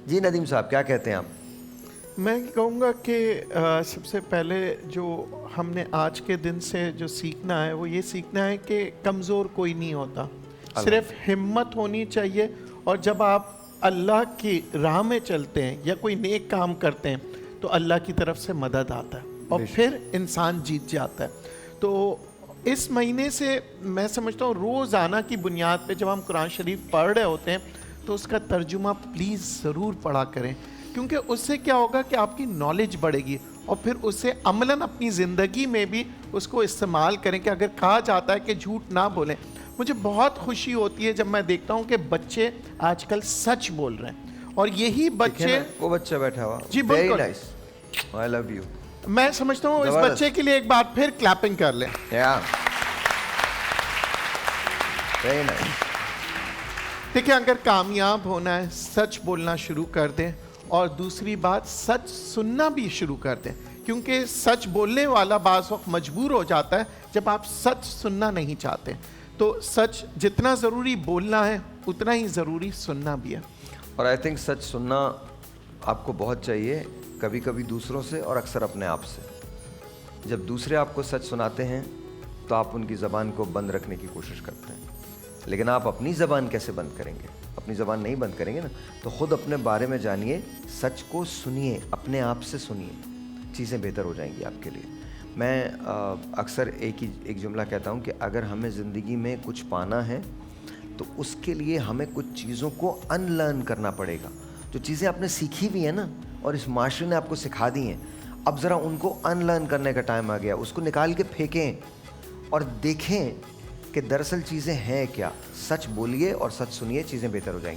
جی ندیم صاحب کیا کہتے ہیں آپ؟ میں کہوں گا کہ سب سے پہلے جو ہم نے آج کے دن سے جو سیکھنا ہے وہ یہ سیکھنا ہے کہ کمزور کوئی نہیں ہوتا، صرف ہمت ہونی چاہیے. اور جب آپ اللہ کی راہ میں چلتے ہیں یا کوئی نیک کام کرتے ہیں تو اللہ کی طرف سے مدد آتا ہے اور پھر انسان جیت جاتا ہے. تو اس مہینے سے میں سمجھتا ہوں روزانہ کی بنیاد پہ جب ہم قرآن شریف پڑھ رہے ہوتے ہیں تو اس کا ترجمہ پلیز ضرور پڑھا کریں، کیونکہ اس سے کیا ہوگا کہ آپ کی نالج بڑھے گی اور پھر اسے عملاً اپنی زندگی میں بھی اس کو استعمال کریں. کہ اگر کہا جاتا ہے کہ جھوٹ نہ بولیں، مجھے بہت خوشی ہوتی ہے جب میں دیکھتا ہوں کہ بچے آج کل سچ بول رہے ہیں اور یہی بچے. وہ بچہ بیٹھا ہوا، جی ویری بالکل، نائس، آئی لو یو. میں سمجھتا ہوں اس بچے کے لیے ایک بار پھر کلیپنگ کر لیں. Very nice. دیکھیں اگر کامیاب ہونا ہے سچ بولنا شروع کر دیں، اور دوسری بات سچ سننا بھی شروع کر دیں، کیونکہ سچ بولنے والا بعض وقت مجبور ہو جاتا ہے جب آپ سچ سننا نہیں چاہتے. تو سچ جتنا ضروری بولنا ہے اتنا ہی ضروری سننا بھی ہے. اور آئی تھنک سچ سننا آپ کو بہت چاہیے، کبھی کبھی دوسروں سے اور اکثر اپنے آپ سے. جب دوسرے آپ کو سچ سناتے ہیں تو آپ ان کی زبان کو بند رکھنے کی کوشش کرتے ہیں، لیکن آپ اپنی زبان کیسے بند کریں گے؟ اپنی زبان نہیں بند کریں گے نا. تو خود اپنے بارے میں جانیے، سچ کو سنیے، اپنے آپ سے سنیے، چیزیں بہتر ہو جائیں گی آپ کے لیے. میں اکثر ایک جملہ کہتا ہوں کہ اگر ہمیں زندگی میں کچھ پانا ہے تو اس کے لیے ہمیں کچھ چیزوں کو ان لرن کرنا پڑے گا. جو چیزیں آپ نے سیکھی ہوئی ہیں نا اور اس معاشرے نے آپ کو سکھا دی ہیں، اب ذرا ان کو ان لرن کرنے کا ٹائم آ گیا. اس کو نکال کے پھینکیں اور دیکھیں کہ دراصل چیزیں ہیں کیا. سچ بولیے اور سچ سنیے، چیزیں بہتر ہو جائیں گی.